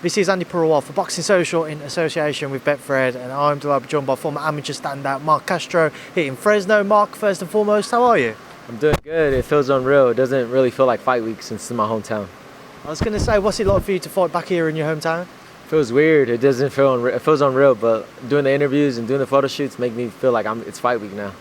This is Andi Purewal for Boxing Social in association with Betfred, and I'm delighted to be joined by former amateur standout Marc Castro here in Fresno. Marc, first and foremost, how are you? I'm doing good. It feels unreal. It doesn't really feel like fight week since it's in my hometown. I was going to say, what's it like for you to fight back here in your hometown? It feels weird. It doesn't feel unreal. It feels unreal, but doing the interviews and doing the photo shoots make me feel like it's fight week now.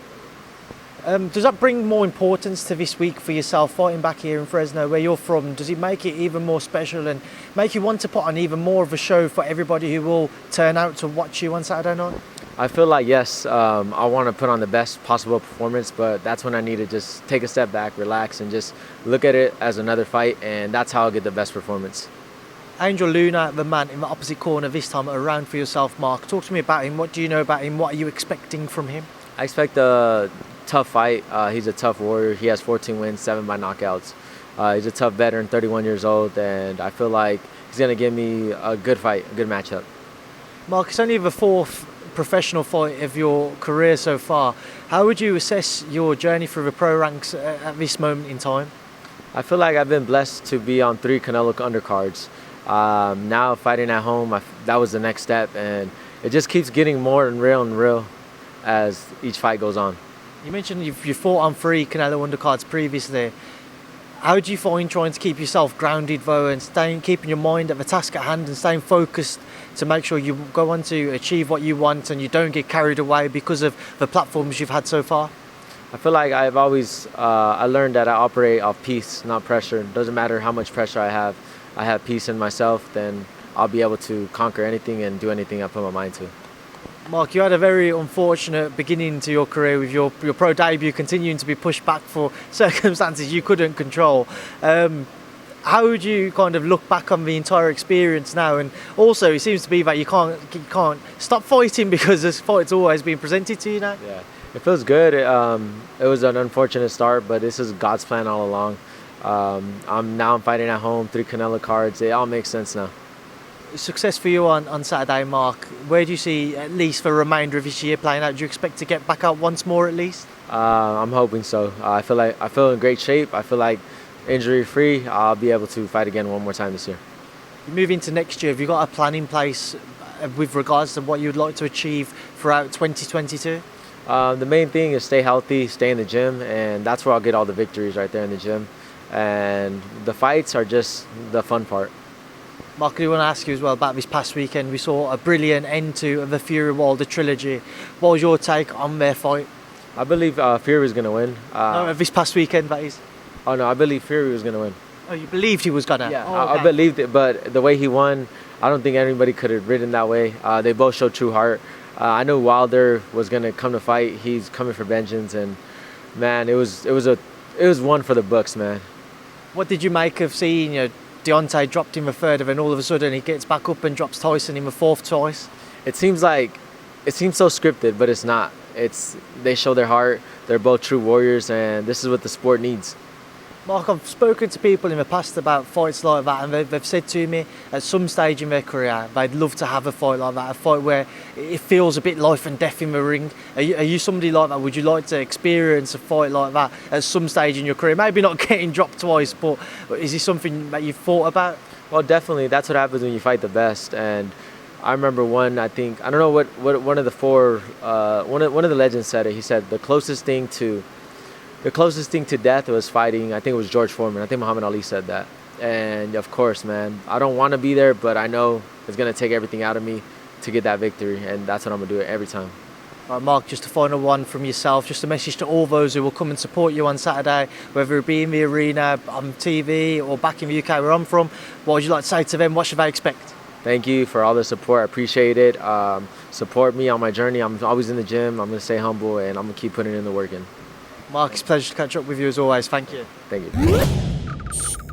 Does that bring more importance to this week for yourself, fighting back here in Fresno, where you're from? Does it make it even more special and make you want to put on even more of a show for everybody who will turn out to watch you on Saturday night? I feel like, yes, I want to put on the best possible performance, but that's when I need to just take a step back, relax, and just look at it as another fight, and that's how I'll get the best performance. Angel Luna, the man in the opposite corner this time around for yourself, Marc. Talk to me about him. What do you know about him? What are you expecting from him? I expect a tough fight. He's a tough warrior. He has 14 wins, 7 by knockouts. He's a tough veteran, 31 years old, and I feel like he's going to give me a good fight, a good matchup. Marc, it's only the fourth professional fight of your career so far. How would you assess your journey through the pro ranks at this moment in time? I feel like I've been blessed to be on 3 Canelo undercards. Now fighting at home, that was the next step, and it just keeps getting more and real as each fight goes on. You mentioned you fought on 3 Canelo undercards previously. How do you find trying to keep yourself grounded though, and keeping your mind at the task at hand and staying focused to make sure you go on to achieve what you want and you don't get carried away because of the platforms you've had so far? I feel like I've always I learned that I operate off peace, not pressure. It doesn't matter how much pressure I have peace in myself, then I'll be able to conquer anything and do anything I put my mind to. Marc, you had a very unfortunate beginning to your career with your pro debut continuing to be pushed back for circumstances you couldn't control. How would you kind of look back on the entire experience now? And also, it seems to be that you can't stop fighting because this fight's always been presented to you now. Yeah, it feels good. It was an unfortunate start, but this is God's plan all along. I'm fighting at home, 3 Canelo cards. It all makes sense now. Success for you on Saturday, Marc. Where do you see, at least for the remainder of this year, playing out? Do you expect to get back out once more at least? I'm hoping so. I feel in great shape. I feel like injury-free, I'll be able to fight again one more time this year. You move into next year. Have you got a plan in place with regards to what you'd like to achieve throughout 2022? The main thing is stay healthy, stay in the gym, and that's where I'll get all the victories, right there in the gym. And the fights are just the fun part. Marc, I do want to ask you as well about this past weekend. We saw a brilliant end to the Purewal, the trilogy. What was your take on their fight? I believe Fury was going to win. No, this past weekend, that is. Oh no, I believe Fury was going to win. Oh, you believed he was going to? Yeah, okay. I believed it, but the way he won, I don't think anybody could have ridden that way. They both showed true heart. I knew Wilder was going to come to fight. He's coming for vengeance, and man, it was one for the books, man. What did you make of seeing, Deontay dropped him a third and then all of a sudden he gets back up and drops Tyson in the 4th twice? It seems so scripted, but it's not. They show their heart. They're both true warriors, and this is what the sport needs. Marc, I've spoken to people in the past about fights like that, and they've said to me at some stage in their career they'd love to have a fight like that, a fight where it feels a bit life and death in the ring. Are you somebody like that? Would you like to experience a fight like that at some stage in your career? Maybe not getting dropped twice, but is it something that you've thought about? Well, definitely. That's what happens when you fight the best. And I remember I don't know what one of the legends said it. He said the closest thing to death was fighting. I think it was George Foreman. I think Muhammad Ali said that. And of course, man, I don't want to be there, but I know it's going to take everything out of me to get that victory, and that's what I'm going to do every time. All right, Marc, just a final one from yourself, just a message to all those who will come and support you on Saturday, whether it be in the arena, on TV, or back in the UK where I'm from. What would you like to say to them? What should they expect? Thank you for all the support. I appreciate it. Support me on my journey. I'm always in the gym. I'm going to stay humble, and I'm going to keep putting in the work in. Marc, it's a pleasure to catch up with you as always. Thank you. Thank you.